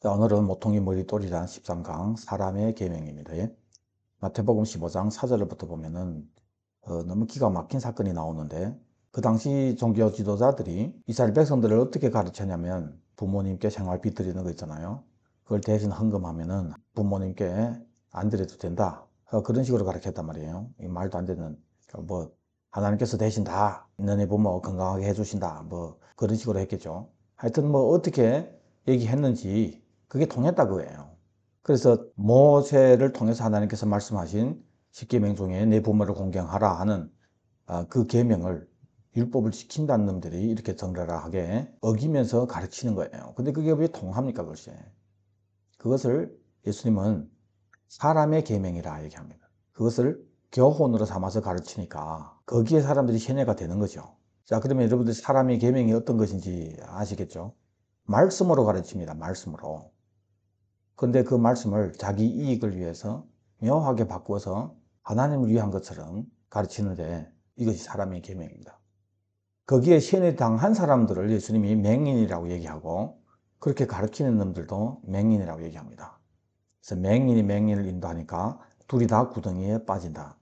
자, 오늘은 모퉁이 머리돌이란 13강 사람의 계명입니다. 예? 마태복음 15장 4절부터 보면은 너무 기가 막힌 사건이 나오는데, 그 당시 종교 지도자들이 이스라엘 백성들을 어떻게 가르쳤냐면 부모님께 생활비 드리는 거 있잖아요. 그걸 대신 헌금하면은 부모님께 안 드려도 된다. 그런 식으로 가르쳤단 말이에요. 이 말도 안 되는, 뭐 하나님께서 대신 다 너네 부모 건강하게 해주신다, 뭐 그런 식으로 했겠죠. 하여튼 뭐 어떻게 얘기했는지 그게 통했다 그거예요. 그래서 모세를 통해서 하나님께서 말씀하신 십계명 중에 내 부모를 공경하라 하는 그 계명을, 율법을 지킨다는 놈들이 이렇게 적나라하게 어기면서 가르치는 거예요. 근데 그게 왜 통합니까, 글쎄. 그것을 예수님은 사람의 계명이라 얘기합니다. 그것을 교훈으로 삼아서 가르치니까 거기에 사람들이 세뇌가 되는 거죠. 자, 그러면 여러분들 사람의 계명이 어떤 것인지 아시겠죠? 말씀으로 가르칩니다. 말씀으로. 그런데 그 말씀을 자기 이익을 위해서 묘하게 바꾸어서 하나님을 위한 것처럼 가르치는데, 이것이 사람의 계명입니다. 거기에 세뇌당한 사람들을 예수님이 맹인이라고 얘기하고, 그렇게 가르치는 놈들도 맹인이라고 얘기합니다. 그래서 맹인이 맹인을 인도하니까 둘이 다 구덩이에 빠진다.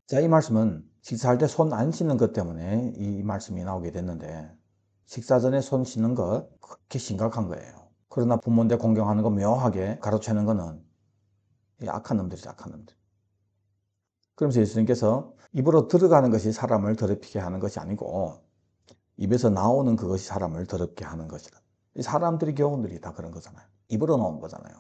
자, 이 말씀은 식사할 때 손 안 씻는 것 때문에 이 말씀이 나오게 됐는데, 식사 전에 손 씻는 것 그렇게 심각한 거예요. 그러나 부모인데 공경하는 거 묘하게 가로채는 거는 이 악한 놈들이죠, 악한 놈들. 그러면서 예수님께서 입으로 들어가는 것이 사람을 더럽히게 하는 것이 아니고 입에서 나오는 그것이 사람을 더럽게 하는 것이다. 이 사람들이 교훈들이 다 그런 거잖아요. 입으로 나오는 거잖아요.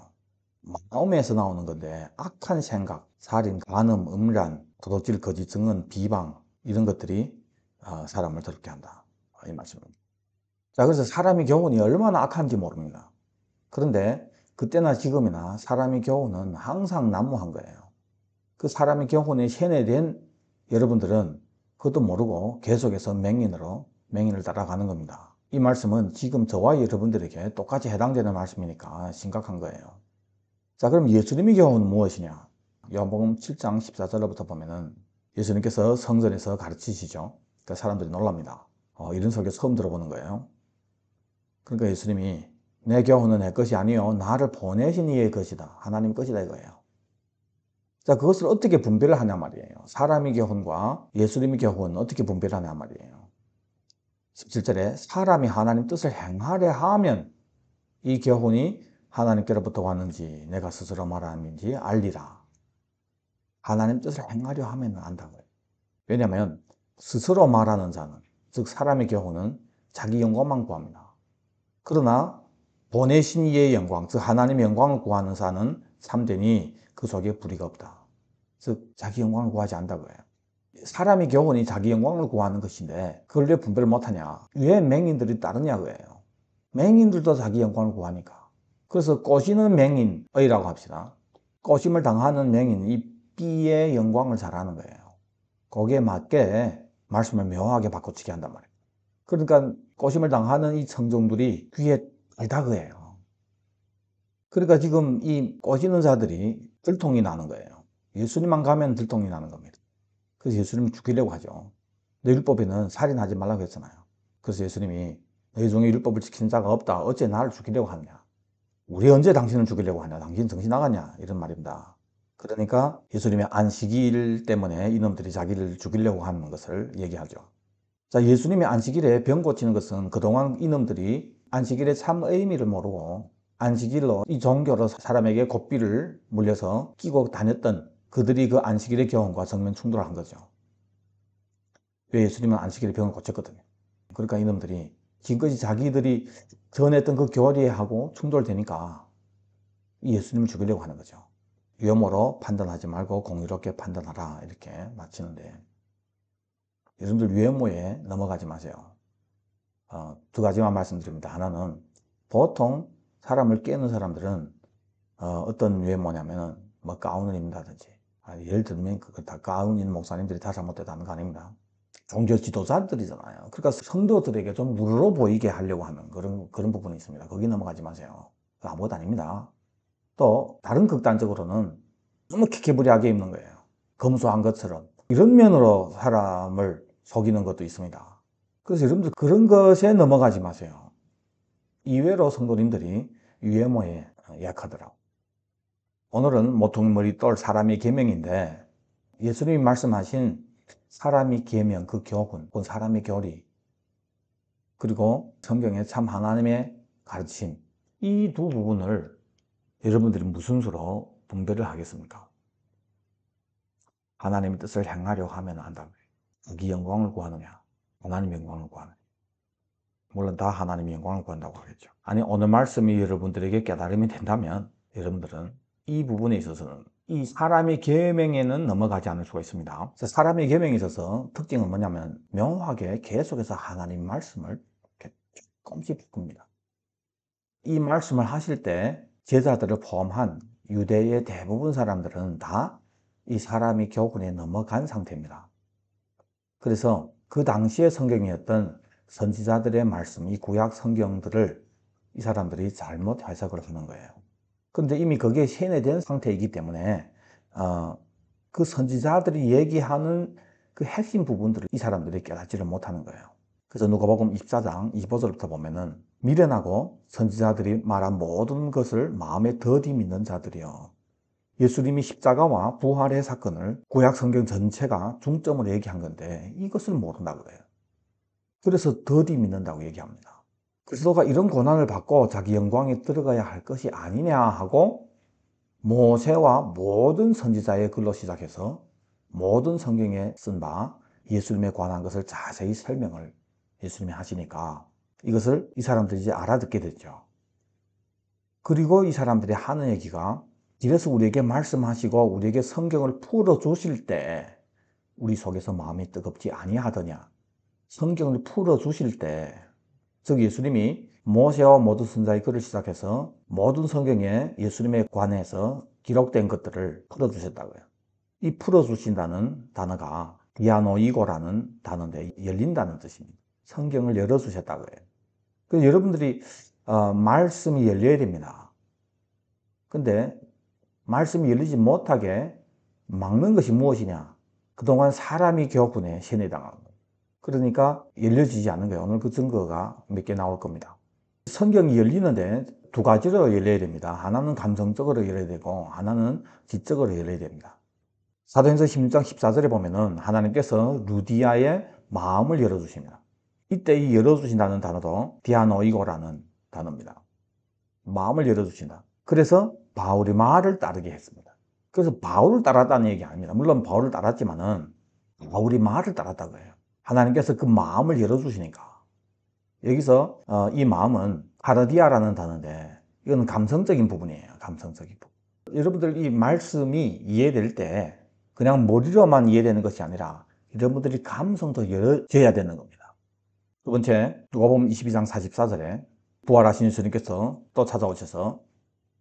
마음에서 나오는 건데, 악한 생각, 살인, 간음, 음란, 도둑질, 거짓 증언, 비방, 이런 것들이 사람을 더럽게 한다, 이 말씀입니다. 자, 그래서 사람의 교훈이 얼마나 악한지 모릅니다. 그런데 그때나 지금이나 사람의 교훈은 항상 난무한 거예요. 그 사람의 교훈에 세뇌된 여러분들은 그것도 모르고 계속해서 맹인을 따라가는 겁니다. 이 말씀은 지금 저와 여러분들에게 똑같이 해당되는 말씀이니까 심각한 거예요. 자, 그럼 예수님의 교훈은 무엇이냐? 요한복음 7장 14절부터 보면은 예수님께서 성전에서 가르치시죠. 그 사람들이 놀랍니다. 이런 설교 처음 들어보는 거예요. 그러니까 예수님이 내 교훈은 내 것이 아니요 나를 보내신 이의 것이다, 하나님 것이다 이거예요. 자, 그것을 어떻게 분별을 하냐 말이에요. 사람의 교훈과 예수님의 교훈은 어떻게 분별을 하냐 말이에요. 17절에 사람이 하나님 뜻을 행하려 하면 이 교훈이 하나님께로부터 왔는지 내가 스스로 말하는지 알리라. 하나님 뜻을 행하려 하면 안다고요. 왜냐하면 스스로 말하는 자는, 즉 사람의 교훈은 자기 영광만 구합니다. 그러나 보내신 이의 영광, 즉 하나님의 영광을 구하는 자는 참되니 그 속에 불의가 없다. 즉 자기 영광을 구하지 않는다고요. 사람의 교훈이 자기 영광을 구하는 것인데 그걸 왜 분별을 못하냐, 왜 맹인들이 따르냐고요. 맹인들도 자기 영광을 구하니까. 그래서 꼬시는 맹인이라고 합시다. 꼬심을 당하는 맹인, 이 B의 영광을 잘하는 거예요. 거기에 맞게 말씀을 묘하게 바꿔치기 한단 말이에요. 그러니까 꼬심을 당하는 이 청중들이 귀에 달다 그예요. 그러니까 지금 이 꼬시는 자들이 들통이 나는 거예요. 예수님만 가면 들통이 나는 겁니다. 그래서 예수님을 죽이려고 하죠. 너 율법에는 살인하지 말라고 했잖아요. 그래서 예수님이 너희 중에 율법을 지키는 자가 없다, 어째 나를 죽이려고 하느냐, 우리 언제 당신을 죽이려고 하냐, 당신 정신 나갔냐, 이런 말입니다. 그러니까 예수님의 안식일 때문에 이놈들이 자기를 죽이려고 하는 것을 얘기하죠. 자, 예수님의 안식일에 병 고치는 것은 그동안 이놈들이 안식일의 참 의미를 모르고 안식일로 이 종교로 사람에게 고삐를 물려서 끼고 다녔던 그들이 그 안식일의 교훈과 정면 충돌한 거죠. 왜 예수님은 안식일에 병을 고쳤거든요. 그러니까 이놈들이 지금까지 자기들이 전했던 그 교리하고 충돌되니까 예수님을 죽이려고 하는 거죠. 유혐오로 판단하지 말고 공의롭게 판단하라, 이렇게 마치는데, 여러분들 유혐오에 넘어가지 마세요. 두 가지만 말씀드립니다. 하나는, 보통 사람을 깨는 사람들은 어떤 유혐오냐면은 뭐 가운을 입는다든지, 예를 들면 그거 다 가운 입는 목사님들이 다 잘못됐다는 거 아닙니다. 종교 지도자들이잖아요. 그러니까 성도들에게 좀 누르러 보이게 하려고 하는 그런 부분이 있습니다. 거기 넘어가지 마세요. 아무것도 아닙니다. 또 다른 극단적으로는 너무 키키부리하게 입는 거예요. 검소한 것처럼. 이런 면으로 사람을 속이는 것도 있습니다. 그래서 여러분들 그런 것에 넘어가지 마세요. 이외로 성도님들이 유해모에 약하더라고. 오늘은 모퉁이머리 똘 사람의 계명인데 예수님이 말씀하신 사람의 계명, 그 교훈, 그 사람의 교리, 그리고 성경의 참 하나님의 가르침, 이 두 부분을 여러분들이 무슨 수로 분별을 하겠습니까? 하나님의 뜻을 행하려 하면 안다고요. 자기 영광을 구하느냐, 하나님의 영광을 구하느냐. 물론 다 하나님의 영광을 구한다고 하겠죠. 아니, 오늘 말씀이 여러분들에게 깨달음이 된다면 여러분들은 이 부분에 있어서는 이 사람의 계명에는 넘어가지 않을 수가 있습니다. 사람의 계명에 있어서 특징은 뭐냐면 명확하게 계속해서 하나님 말씀을 이렇게 조금씩 바꿉니다. 이 말씀을 하실 때 제자들을 포함한 유대의 대부분 사람들은 다 이 사람의 교훈에 넘어간 상태입니다. 그래서 그 당시의 성경이었던 선지자들의 말씀, 이 구약 성경들을 이 사람들이 잘못 해석을 하는 거예요. 그런데 이미 그게 세뇌된 상태이기 때문에 그 선지자들이 얘기하는 그 핵심 부분들을 이 사람들이 깨닫지를 못하는 거예요. 그래서 누가복음 24장 25절부터 보면은 미련하고 선지자들이 말한 모든 것을 마음에 더디 믿는 자들이요. 예수님이 십자가와 부활의 사건을 구약 성경 전체가 중점으로 얘기한 건데 이것을 모른다고 그래요. 그래서 더디 믿는다고 얘기합니다. 그리스도가 이런 고난을 받고 자기 영광에 들어가야 할 것이 아니냐 하고 모세와 모든 선지자의 글로 시작해서 모든 성경에 쓴 바 예수님에 관한 것을 자세히 설명을 예수님이 하시니까 이것을 이 사람들이 이제 알아듣게 됐죠. 그리고 이 사람들이 하는 얘기가 이래서 우리에게 말씀하시고 우리에게 성경을 풀어주실 때 우리 속에서 마음이 뜨겁지 아니하더냐. 성경을 풀어주실 때, 즉 예수님이 모세와 모든 선지자의 글을 시작해서 모든 성경에 예수님에 관해서 기록된 것들을 풀어주셨다고요. 이 풀어주신다는 단어가 디아노이고라는 단어인데 열린다는 뜻입니다. 성경을 열어주셨다고요. 그래서 여러분들이 말씀이 열려야 됩니다. 근데 말씀이 열리지 못하게 막는 것이 무엇이냐? 그동안 사람이 교훈에 세뇌당한 거예요. 그러니까 열려지지 않는 거예요. 오늘 그 증거가 몇 개 나올 겁니다. 성경이 열리는데 두 가지로 열려야 됩니다. 하나는 감성적으로 열려야 되고 하나는 지적으로 열려야 됩니다. 사도행전 16장 14절에 보면은 하나님께서 루디아의 마음을 열어주십니다. 이때 이 열어주신다는 단어도 디아노이고라는 단어입니다. 마음을 열어주신다. 그래서 바울의 말을 따르게 했습니다. 그래서 바울을 따랐다는 얘기 아닙니다. 물론 바울을 따랐지만은 바울의 말을 따랐다고 해요. 하나님께서 그 마음을 열어주시니까. 여기서 이 마음은 카르디아라는 단어인데 이건 감성적인 부분이에요. 감성적인 부분. 여러분들 이 말씀이 이해될 때 그냥 머리로만 이해되는 것이 아니라 여러분들이 감성도 열어져야 되는 겁니다. 두 번째, 누가복음 22장 44절에 부활하신 예수님께서 또 찾아오셔서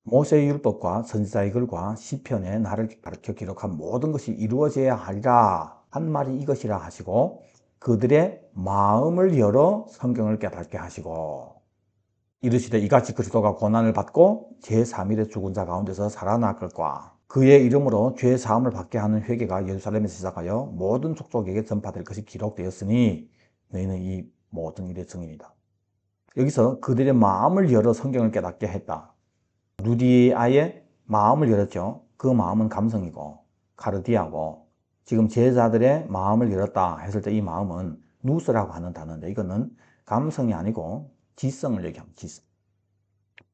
모세의 율법과 선지자의 글과 시편에 나를 가르쳐 기록한 모든 것이 이루어져야 하리라 한 말이 이것이라 하시고 그들의 마음을 열어 성경을 깨닫게 하시고 이르시되 이같이 그리스도가 고난을 받고 제3일에 죽은 자 가운데서 살아날 것과 그의 이름으로 죄 사함을 받게 하는 회개가 예루살렘에서 시작하여 모든 족속에게 전파될 것이 기록되었으니 너희는 이 모든 일의 증인이다. 여기서 그들의 마음을 열어 성경을 깨닫게 했다. 루디아의 마음을 열었죠. 그 마음은 감성이고 카르디아고 지금 제자들의 마음을 열었다 했을 때 이 마음은 누스라고 하는 단어인데 이거는 감성이 아니고 지성을 얘기합니다. 지성.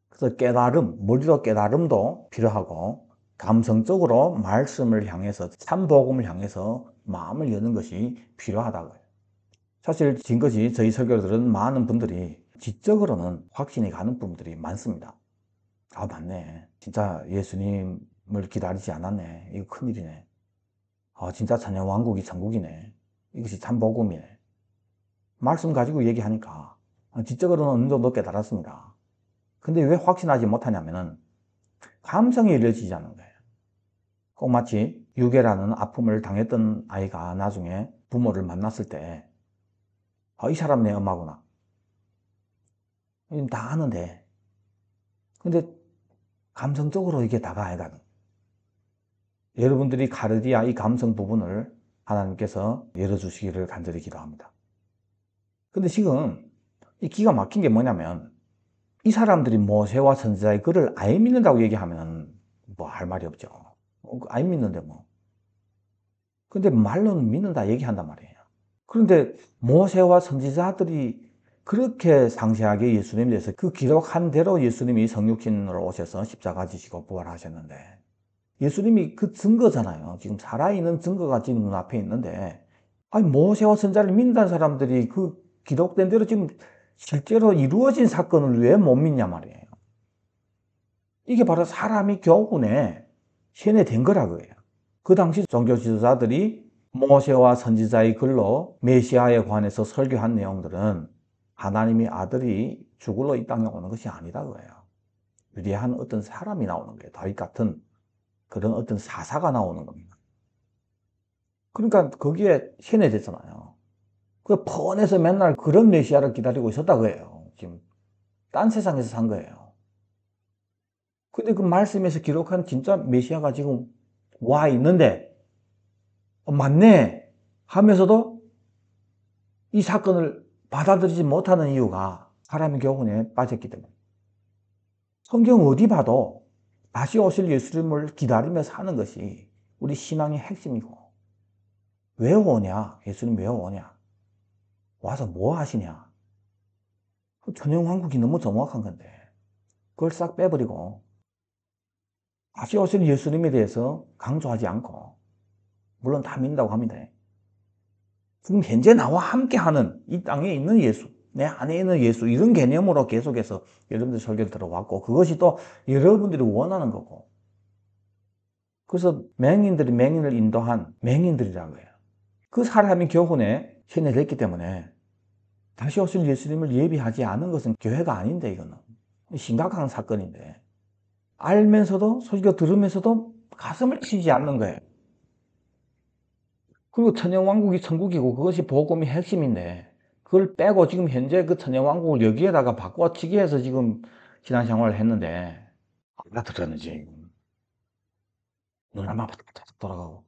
그래서 깨달음, 머리로 깨달음도 필요하고 감성적으로 말씀을 향해서 참복음을 향해서 마음을 여는 것이 필요하다고 해요. 사실 지금까지 저희 설교들은 많은 분들이 지적으로는 확신이 가는 분들이 많습니다. 아, 맞네. 진짜 예수님을 기다리지 않았네. 이거 큰일이네. 아, 진짜 찬양왕국이 천국이네. 이것이 참 복음이네. 말씀 가지고 얘기하니까 지적으로는 어느 정도 깨달았습니다. 근데 왜 확신하지 못하냐면은 감성이 열려지지 않는 거예요. 꼭 마치 유괴라는 아픔을 당했던 아이가 나중에 부모를 만났을 때 이 사람 내 엄마구나. 다 아는데. 근데 감성적으로 이게 다가야 되는. 여러분들이 카르디아 이 감성 부분을 하나님께서 열어주시기를 간절히 기도합니다. 근데 지금 이 기가 막힌 게 뭐냐면 이 사람들이 모세와 선지자의 글을 안 믿는다고 얘기하면 뭐 할 말이 없죠. 안 믿는데 뭐. 근데 말로는 믿는다 얘기한단 말이에요. 그런데 모세와 선지자들이 그렇게 상세하게 예수님에 대해서 그 기록한 대로 예수님이 성육신으로 오셔서 십자가 지시고 부활하셨는데, 예수님이 그 증거잖아요. 지금 살아있는 증거가 지금 눈앞에 있는데, 아니 모세와 선지자를 믿는 사람들이 그 기록된 대로 지금 실제로 이루어진 사건을 왜 못 믿냐 말이에요. 이게 바로 사람이 교훈에 세뇌된 거라고요. 그 당시 종교 지도자들이 모세와 선지자의 글로 메시아에 관해서 설교한 내용들은 하나님의 아들이 죽으러 이 땅에 오는 것이 아니라고 해요. 위대한 어떤 사람이 나오는 거예요. 다윗 같은 그런 어떤 사사가 나오는 겁니다. 그러니까 거기에 세뇌됐잖아요. 그 뻔해서 맨날 그런 메시아를 기다리고 있었다고 해요. 지금 딴 세상에서 산 거예요. 근데 그 말씀에서 기록한 진짜 메시아가 지금 와 있는데 맞네 하면서도 이 사건을 받아들이지 못하는 이유가 사람의 교훈에 빠졌기 때문에. 성경 어디 봐도 다시 오실 예수님을 기다리며 사는 것이 우리 신앙의 핵심이고, 왜 오냐? 예수님 왜 오냐? 와서 뭐 하시냐? 천연왕국이 너무 정확한 건데 그걸 싹 빼버리고 다시 오실 예수님에 대해서 강조하지 않고, 물론 다 믿는다고 합니다. 지금 현재 나와 함께하는 이 땅에 있는 예수, 내 안에 있는 예수, 이런 개념으로 계속해서 여러분들 설교를 들어왔고, 그것이 또 여러분들이 원하는 거고, 그래서 맹인들이 맹인을 인도한 맹인들이라고 해요. 그 사람이 교훈에 세뇌됐기 때문에 다시 오실 예수님을 예비하지 않은 것은 교회가 아닌데, 이거는 심각한 사건인데, 알면서도 설교 들으면서도 가슴을 치지 않는 거예요. 그리고 천연왕국이 천국이고 그것이 복음의 핵심인데, 그걸 빼고 지금 현재 그 천연왕국을 여기에다가 바꿔치기 해서 지금 신앙생활을 했는데 알아들었는지 눈알만 바닥바닥 돌아가고.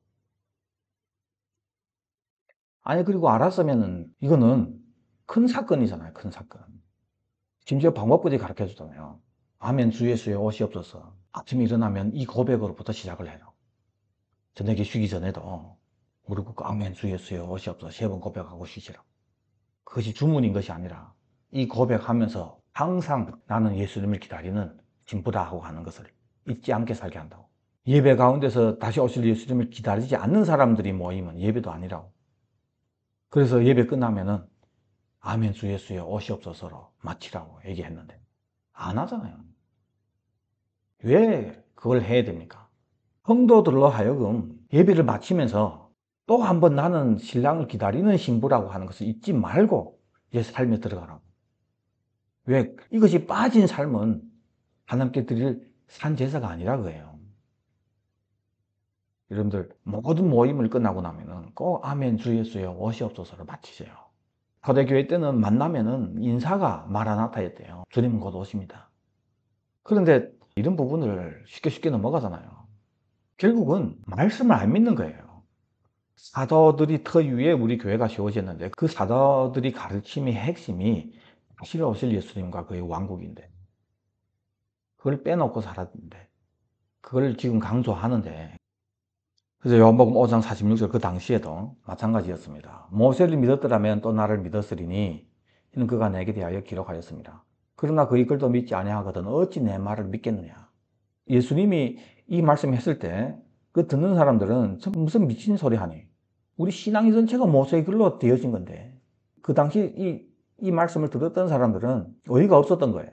아니 그리고 알았으면은 이거는 큰 사건이잖아요. 큰 사건. 심지어 방법까지 가르쳐 주잖아요. 아멘 주 예수의 옷이 없어서 아침에 일어나면 이 고백으로부터 시작을 해요. 저녁에 쉬기 전에도 무릎 꿇고 아멘 주 예수의 옷이 없어서 3번 고백하고 쉬시라고. 그것이 주문인 것이 아니라 이 고백하면서 항상 나는 예수님을 기다리는 진부다 하고 하는 것을 잊지 않게 살게 한다고. 예배 가운데서 다시 오실 예수님을 기다리지 않는 사람들이 모이면 예배도 아니라고. 그래서 예배 끝나면은 아멘 주 예수의 옷이 없어서로 마치라고 얘기했는데 안 하잖아요. 왜 그걸 해야 됩니까? 성도들로 하여금 예배를 마치면서 또 한 번 나는 신랑을 기다리는 신부라고 하는 것을 잊지 말고 이제 삶에 들어가라고. 왜? 이것이 빠진 삶은 하나님께 드릴 산제사가 아니라고 해요. 여러분들 모든 모임을 끝나고 나면은 꼭 아멘 주 예수의 옷이 없어서를 마치세요. 초대교회 때는 만나면은 인사가 마라나타였대요. 주님은 곧 오십니다. 그런데 이런 부분을 쉽게 넘어가잖아요. 결국은 말씀을 안 믿는 거예요. 사도들이 터위에 우리 교회가 세워졌는데 그 사도들이 가르침의 핵심이 다시 오실 예수님과 그의 왕국인데 그걸 빼놓고 살았는데 그걸 지금 강조하는데, 그래서 요한복음 5장 46절 그 당시에도 마찬가지였습니다. 모세를 믿었더라면 또 나를 믿었으리니 이는 그가 내게 대하여 기록하였습니다. 그러나 그의 글도 믿지 아니하거든 어찌 내 말을 믿겠느냐. 예수님이 이 말씀했을 때 그 듣는 사람들은 무슨 미친 소리 하니, 우리 신앙이 전체가 모세의 글로 되어진 건데, 그 당시 이 말씀을 들었던 사람들은 어이가 없었던 거예요.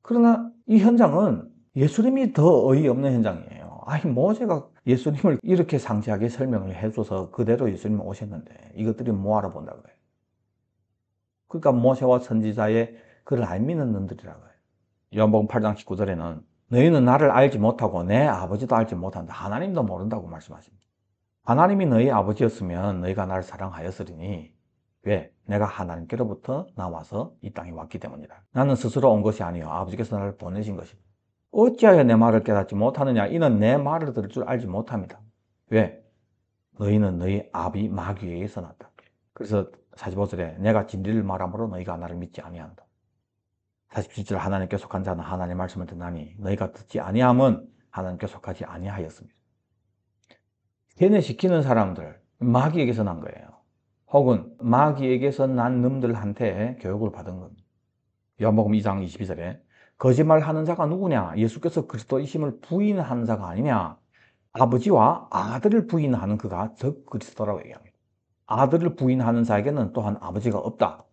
그러나 이 현장은 예수님이 더 어이없는 현장이에요. 아니 모세가 예수님을 이렇게 상세하게 설명을 해줘서 그대로 예수님이 오셨는데 이것들이 뭐하러 본다고 해요. 그러니까 모세와 선지자의 글을 안 믿는 놈들이라고 해요. 요한복음 8장 19절에는 너희는 나를 알지 못하고 내 아버지도 알지 못한다. 하나님도 모른다고 말씀하십니다. 하나님이 너희 아버지였으면 너희가 나를 사랑하였으리니, 왜? 내가 하나님께로부터 나와서 이 땅에 왔기 때문이다. 나는 스스로 온 것이 아니요 아버지께서 나를 보내신 것이다. 어찌하여 내 말을 깨닫지 못하느냐? 이는 내 말을 들을 줄 알지 못합니다. 왜? 너희는 너희 아비 마귀에 의해서 났다. 그래서 45절에 내가 진리를 말함으로 너희가 나를 믿지 아니한다. 47절 하나님께 속한 자는 하나님의 말씀을 듣나니 너희가 듣지 아니함은 하나님께 속하지 아니하였습니다. 세뇌시키는 사람들, 마귀에게서 난 거예요. 혹은 마귀에게서 난 놈들한테 교육을 받은 겁니다. 요한복음 2장 22절에 거짓말하는 자가 누구냐? 예수께서 그리스도이심을 부인하는 자가 아니냐? 아버지와 아들을 부인하는 그가 적 그리스도라고 얘기합니다. 아들을 부인하는 자에게는 또한 아버지가 없다.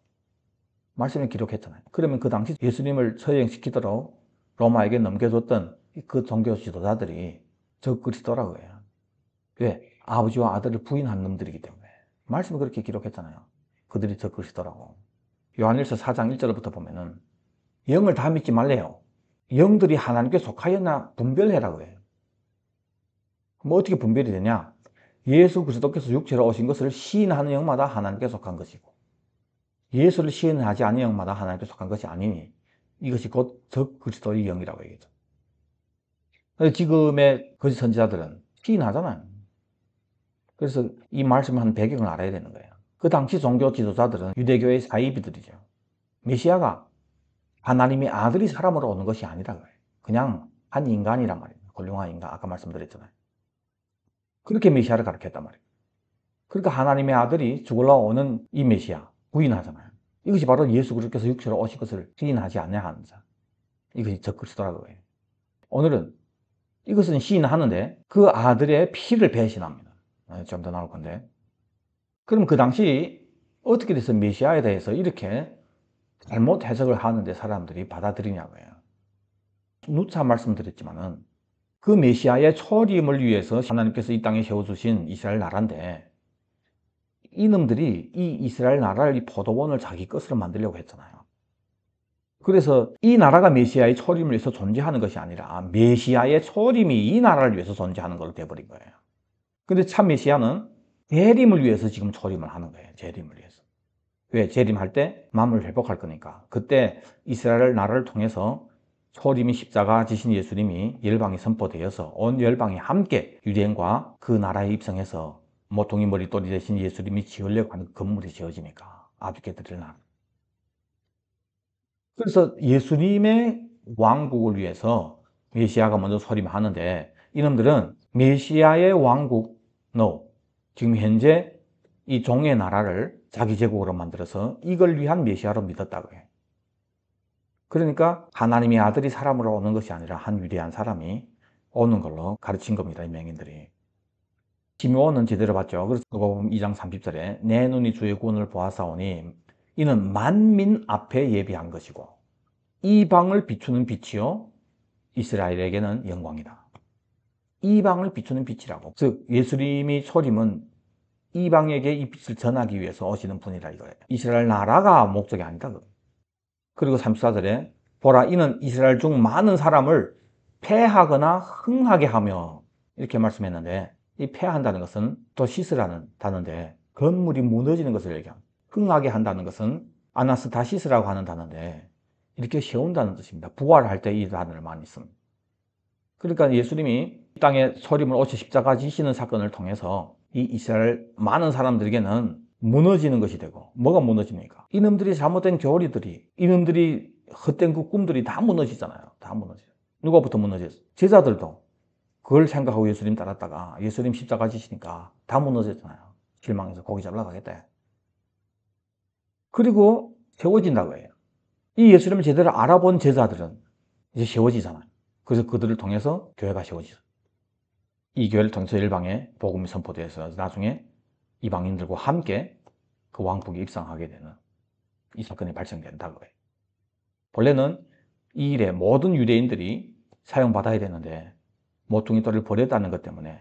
말씀에 기록했잖아요. 그러면 그 당시 예수님을 처형시키도록 로마에게 넘겨줬던 그 종교 지도자들이 적 그리스도라고 해요. 왜? 아버지와 아들을 부인한 놈들이기 때문에. 말씀에 그렇게 기록했잖아요. 그들이 적 그리스도라고. 요한일서 4장 1절부터 보면은 영을 다 믿지 말래요. 영들이 하나님께 속하였나 분별해라고 해요. 뭐 어떻게 분별이 되냐? 예수 그리스도께서 육체로 오신 것을 시인하는 영마다 하나님께 속한 것이고, 예수를 시인하지 않은 영마다 하나님께 속한 것이 아니니 이것이 곧 적 그리스도의 영이라고 얘기죠. 지금의 거짓 선지자들은 시인하잖아요. 그래서 이 말씀한 배경을 알아야 되는 거예요. 그 당시 종교 지도자들은 유대교의 사이비들이죠. 메시아가 하나님의 아들이 사람으로 오는 것이 아니라 그냥 한 인간이란 말이에요. 훌륭한 인간, 아까 말씀드렸잖아요. 그렇게 메시아를 가르쳤단 말이에요. 그러니까 하나님의 아들이 죽으러 오는 이 메시아 부인하잖아요. 이것이 바로 예수 그리스도께서 육체로 오신 것을 시인하지 않냐는 자. 이것이 적그리스도라고 해요. 오늘은 이것은 시인하는데 그 아들의 피를 배신합니다. 좀 더 나올 건데. 그럼 그 당시 어떻게 돼서 메시아에 대해서 이렇게 잘못 해석을 하는데 사람들이 받아들이냐고요. 누차 말씀드렸지만은 그 메시아의 초림을 위해서 하나님께서 이 땅에 세워주신 이스라엘 나라인데 이놈들이 이 이스라엘 나라를 이 포도원을 자기 것으로 만들려고 했잖아요. 그래서 이 나라가 메시아의 초림을 위해서 존재하는 것이 아니라 메시아의 초림이 이 나라를 위해서 존재하는 걸로 돼버린 거예요. 근데 참 메시아는 재림을 위해서 지금 초림을 하는 거예요. 재림을 위해서. 왜? 재림할 때 만물을 회복할 거니까. 그때 이스라엘 나라를 통해서 초림이 십자가 지신 예수님이 열방에 선포되어서 온 열방이 함께 유대인과 그 나라에 입성해서 모퉁이 머리돌이 되신 예수님이 지으려고 하는 건물이 지어지니까 아비게 드릴 날. 그래서 예수님의 왕국을 위해서 메시아가 먼저 소림하는데 이놈들은 메시아의 왕국, no. 지금 현재 이 종의 나라를 자기 제국으로 만들어서 이걸 위한 메시아로 믿었다고 해요. 그러니까 하나님의 아들이 사람으로 오는 것이 아니라 한 위대한 사람이 오는 걸로 가르친 겁니다. 이 맹인들이. 시므온은 제대로 봤죠. 그래서 누가복음 2장 30절에 내 눈이 주의 구원을 보았사오니 이는 만민 앞에 예비한 것이고 이방을 비추는 빛이요 이스라엘에게는 영광이다. 이방을 비추는 빛이라고. 즉 예수님이 초림은 이방에게 이 빛을 전하기 위해서 오시는 분이라 이거예요. 이스라엘 나라가 목적이 아니다. 그리고 34절에 보라 이는 이스라엘 중 많은 사람을 패하거나 흥하게 하며 이렇게 말씀했는데 이 패한다는 것은 또 시스라는 단어인데 건물이 무너지는 것을 얘기합니다. 흥하게 한다는 것은 아나스타시스라고 하는 단어인데 이렇게 세운다는 뜻입니다. 부활할 때 이 단어를 많이 씁니다. 그러니까 예수님이 이 땅에 소림을 오셔 십자가 지시는 사건을 통해서 이 이스라엘 많은 사람들에게는 무너지는 것이 되고 뭐가 무너집니까? 이놈들이 잘못된 교리들이 이놈들이 헛된 그 꿈들이 다 무너지잖아요. 다 무너져요. 누가부터 무너졌어요? 제자들도 그걸 생각하고 예수님 따랐다가 예수님 십자가 지시니까 다 무너졌잖아요. 실망해서 고기 잡으러 가겠다. 그리고 세워진다고 해요. 이 예수님을 제대로 알아본 제자들은 이제 세워지잖아요. 그래서 그들을 통해서 교회가 세워지죠. 이 교회를 통해서 일방에 복음이 선포돼서 나중에 이방인들과 함께 그 왕국에 입성하게 되는 이 사건이 발생된다고 해요. 본래는 이 일에 모든 유대인들이 사용받아야 되는데 모퉁이 돌을 버렸다는 것 때문에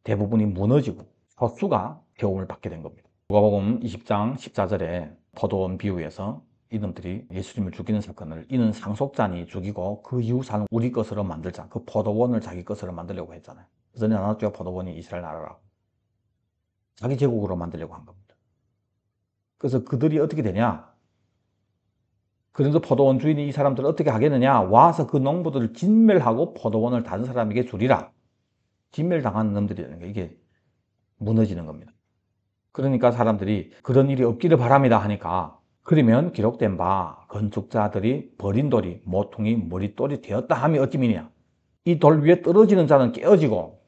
대부분이 무너지고 소수가 교훈을 받게 된 겁니다. 누가복음 20장 14절에 포도원 비유에서 이놈들이 예수님을 죽이는 사건을 이는 상속자니 죽이고 그 이웃사는 우리 것으로 만들자. 그 포도원을 자기 것으로 만들려고 했잖아요. 그래서 나눴죠. 포도원이 이스라엘 나라라고. 자기 제국으로 만들려고 한 겁니다. 그래서 그들이 어떻게 되냐? 그래도 포도원 주인이 이 사람들을 어떻게 하겠느냐? 와서 그 농부들을 진멸하고 포도원을 다른 사람에게 주리라. 진멸당하는 놈들이라는 게 이게 무너지는 겁니다. 그러니까 사람들이 그런 일이 없기를 바랍니다 하니까 그러면 기록된 바 건축자들이 버린 돌이 모퉁이 머릿돌이 되었다 함이 어찌미냐. 이 돌 위에 떨어지는 자는 깨어지고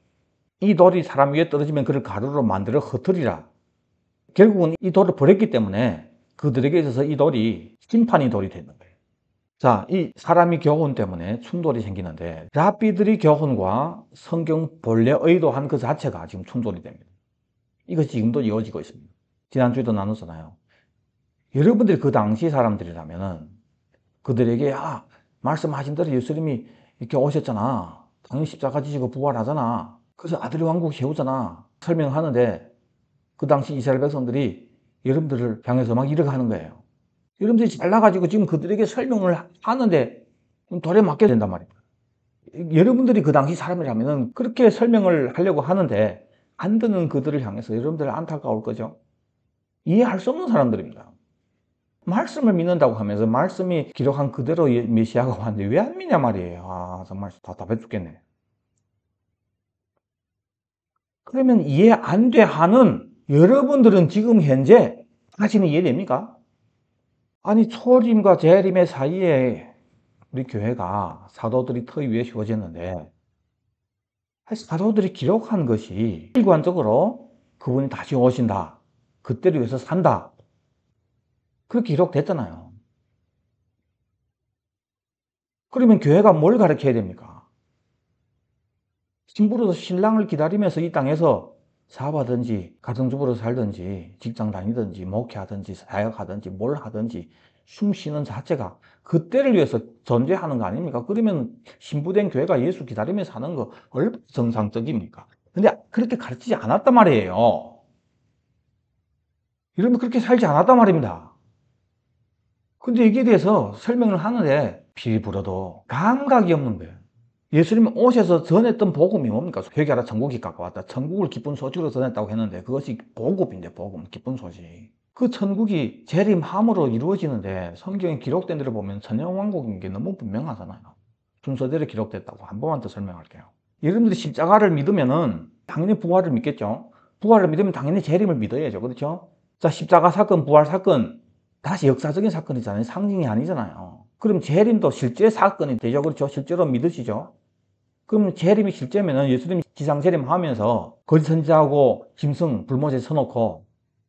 이 돌이 사람 위에 떨어지면 그를 가루로 만들어 흩으리라. 결국은 이 돌을 버렸기 때문에 그들에게 있어서 이 돌이 심판의 돌이 되는 거예요. 자, 이 사람이 교훈 때문에 충돌이 생기는데 랍비들이 교훈과 성경 본래 의도한 그 자체가 지금 충돌이 됩니다. 이것이 지금도 이어지고 있습니다. 지난주에도 나눴잖아요. 여러분들이 그 당시 사람들이라면 그들에게 말씀하신 대로 예수님이 이렇게 오셨잖아. 당연히 십자가 지시고 부활하잖아. 그래서 아들의 왕국 세우잖아. 설명하는데 그 당시 이스라엘 백성들이 여러분들을 향해서 막 이렇게 하는 거예요. 여러분들이 잘나가지고 지금 그들에게 설명을 하는데 돌에 맞게 된단 말입니다. 여러분들이 그 당시 사람이라면 그렇게 설명을 하려고 하는데 안 듣는 그들을 향해서 여러분들 안타까울 거죠. 이해할 수 없는 사람들입니다. 말씀을 믿는다고 하면서 말씀이 기록한 그대로 메시아가 왔는데 왜 안 믿냐 말이에요. 정말 답답해 죽겠네. 그러면 이해 안 돼 하는 여러분들은 지금 현재 자신이 이해됩니까? 아니 초림과 재림의 사이에 우리 교회가 사도들이 터 위에 세워졌는데 사도들이 기록한 것이 일관적으로 그분이 다시 오신다. 그때를 위해서 산다. 그렇게 기록됐잖아요. 그러면 교회가 뭘 가르쳐야 됩니까? 신부로서 신랑을 기다리면서 이 땅에서 사업하든지 가정주부로 살든지 직장 다니든지 목회하든지 사역하든지 뭘 하든지 숨 쉬는 자체가 그때를 위해서 존재하는 거 아닙니까? 그러면 신부된 교회가 예수 기다리면서 사는 거 얼마나 정상적입니까? 근데 그렇게 가르치지 않았단 말이에요. 여러분 그렇게 살지 않았단 말입니다. 근데 여기에 대해서 설명을 하는데 피 불어도 감각이 없는 거예요. 예수님 오셔서 전했던 복음이 뭡니까? 회개하라 천국이 가까웠다. 천국을 기쁜 소식으로 전했다고 했는데 그것이 복음인데 복음, 기쁜 소식. 그 천국이 재림함으로 이루어지는데 성경에 기록된 대로 보면 천년왕국인 게 너무 분명하잖아요. 순서대로 기록됐다고 한 번만 더 설명할게요. 여러분들이 십자가를 믿으면은 당연히 부활을 믿겠죠. 부활을 믿으면 당연히 재림을 믿어야죠. 그렇죠? 자, 십자가 사건, 부활 사건 다시 역사적인 사건이잖아요. 상징이 아니잖아요. 그럼 재림도 실제 사건이 되죠. 그렇죠? 실제로 믿으시죠? 그럼 재림이 실제면은 예수님이 지상 재림하면서 거짓 선지자하고 짐승 불못에 쳐놓고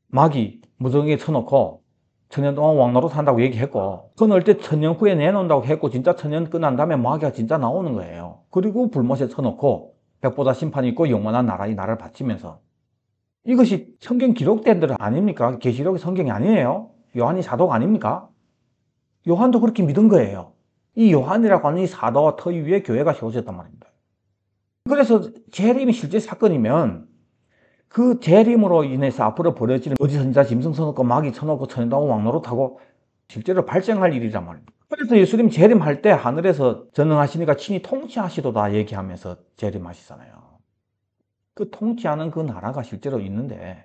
마귀 무덤에 쳐놓고 천년 동안 왕노릇 한다고 얘기했고 그건 얼때 천년 후에 내놓는다고 했고 진짜 천년 끝난 다음에 마귀가 진짜 나오는 거예요. 그리고 불못에 쳐놓고 백보다 심판이 있고 영원한 나라의 나라를 바치면서 이것이 성경 기록된 대로 아닙니까? 계시록이 성경이 아니에요. 요한이 사도가 아닙니까? 요한도 그렇게 믿은 거예요. 이 요한이라고 하는 이 사도와 터 위에 교회가 세워졌단 말입니다. 그래서 재림이 실제 사건이면 그 재림으로 인해서 앞으로 벌어지는 거짓 선지자 짐승 쳐놓고 마귀 쳐놓고 천연다고 왕노릇하고 실제로 발생할 일이란 말입니다. 그래서 예수님 재림할 때 하늘에서 전능하시니까 친히 통치하시도다 얘기하면서 재림하시잖아요. 그 통치하는 그 나라가 실제로 있는데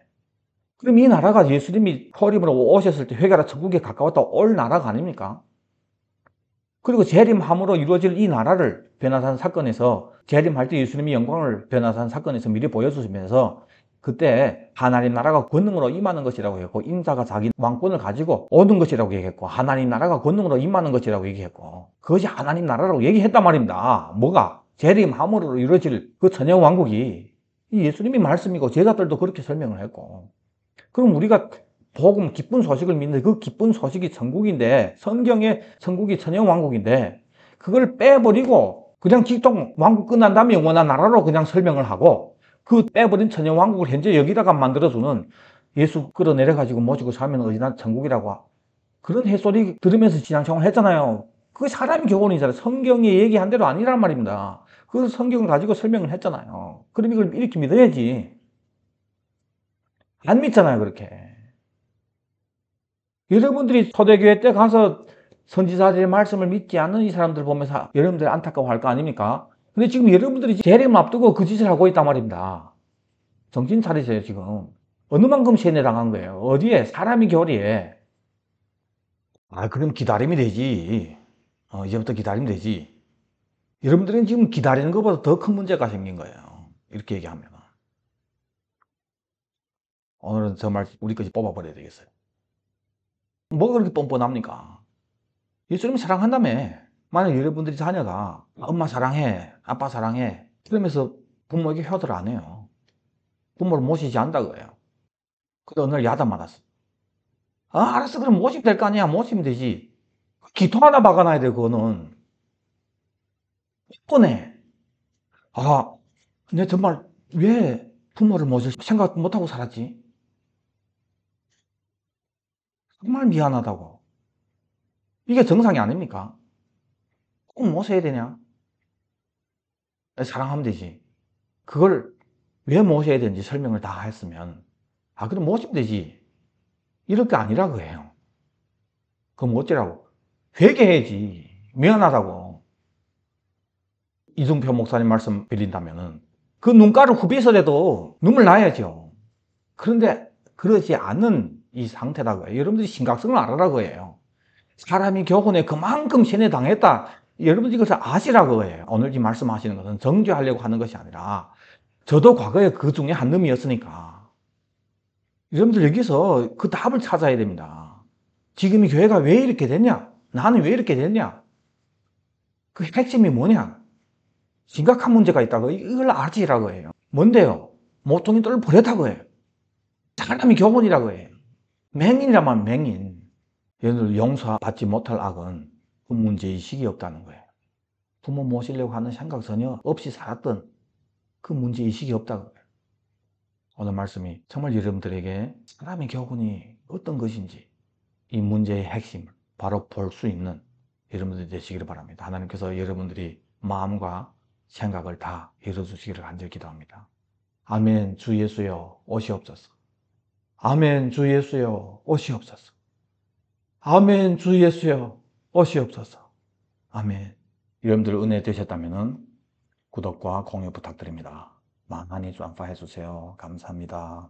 그럼 이 나라가 예수님이 호림으로 오셨을 때 회개하라 천국에 가까웠다 올 나라가 아닙니까? 그리고 재림함으로 이루어질 이 나라를 변화산 사건에서 재림할 때 예수님이 영광을 변화산 사건에서 미리 보여주시면서 그때 하나님 나라가 권능으로 임하는 것이라고 했고 인자가 자기 왕권을 가지고 오는 것이라고 얘기했고 하나님 나라가 권능으로 임하는 것이라고 얘기했고 그것이 하나님 나라라고 얘기했단 말입니다. 뭐가? 재림함으로 이루어질 그 천년 왕국이 이 예수님이 말씀이고 제자들도 그렇게 설명을 했고 그럼 우리가 복음 기쁜 소식을 믿는데 그 기쁜 소식이 천국인데 성경의 천국이 천년 왕국인데 그걸 빼버리고 그냥 기독 왕국 끝난 다음에 영원한 나라로 그냥 설명을 하고 그 빼버린 천년 왕국을 현재 여기다가 만들어주는 예수 끌어내려가지고 모시고 살면 어디나 천국이라고 그런 햇소리 들으면서 신앙생활 했잖아요. 그게 사람의 교훈이잖아요. 성경이 얘기한 대로 아니란 말입니다. 그 성경을 가지고 설명을 했잖아요. 그럼 이걸 이렇게 믿어야지. 안 믿잖아요, 그렇게. 여러분들이 초대교회 때 가서 선지자들의 말씀을 믿지 않는 이 사람들 보면서 여러분들이 안타까워할 거 아닙니까? 근데 지금 여러분들이 재림 앞두고 그 짓을 하고 있단 말입니다. 정신 차리세요, 지금. 어느 만큼 세뇌당한 거예요? 어디에? 사람이 교리에. 그럼 기다리면 되지. 이제부터 기다리면 되지. 여러분들은 지금 기다리는 것보다 더 큰 문제가 생긴 거예요. 이렇게 얘기하면. 오늘은 정말 우리 것이 뽑아버려야 되겠어요. 뭐가 그렇게 뻔뻔합니까? 예수님 사랑한다며. 만약 여러분들이 자녀가 엄마 사랑해, 아빠 사랑해 그러면서 부모에게 효도를 안 해요. 부모를 모시지 않는다 그래요. 근데 어느 날 야단 맞았어. 아, 알았어. 그럼 모시면 될 거 아니야. 모시면 되지. 기통 하나 박아놔야 돼, 그거는. 뻔해. 아, 내 정말 왜 부모를 모실 생각 못하고 살았지? 정말 미안하다고. 이게 정상이 아닙니까? 꼭 모셔야 되냐? 사랑하면 되지. 그걸 왜 모셔야 되는지 설명을 다 했으면, 아, 그럼 모시면 되지. 이럴 게 아니라고 해요. 그럼 어쩌라고? 회개해야지. 미안하다고. 이중표 목사님 말씀 빌린다면은, 그 눈가를 후비서라도 눈물 나야죠. 그런데 그러지 않는 이 상태라고 해요. 여러분들이 심각성을 알아라고 해요. 사람이 교훈에 그만큼 세뇌당했다. 여러분들이 이것을 아시라고 해요. 오늘 이 말씀하시는 것은 정죄하려고 하는 것이 아니라, 저도 과거에 그 중에 한 놈이었으니까. 여러분들 여기서 그 답을 찾아야 됩니다. 지금 이 교회가 왜 이렇게 됐냐? 나는 왜 이렇게 됐냐? 그 핵심이 뭐냐? 심각한 문제가 있다고 이걸 아시라고 해요. 뭔데요? 모퉁이돌을 버렸다고 해요. 사람이 교훈이라고 해요. 맹인이라면 맹인. 얘들 용서받지 못할 악은 그 문제의식이 없다는 거예요. 부모 모시려고 하는 생각 전혀 없이 살았던 그 문제의식이 없다고 해요. 오늘 말씀이 정말 여러분들에게 사람의 교훈이 어떤 것인지 이 문제의 핵심을 바로 볼 수 있는 여러분들이 되시기를 바랍니다. 하나님께서 여러분들이 마음과 생각을 다 열어주시기를 간절히 기도합니다. 아멘. 주 예수여 오시옵소서. 아멘. 주 예수여 오시옵소서. 아멘. 주 예수여 오시옵소서. 아멘. 여러분들 은혜 되셨다면 구독과 공유 부탁드립니다. 많이转发해주세요. 감사합니다.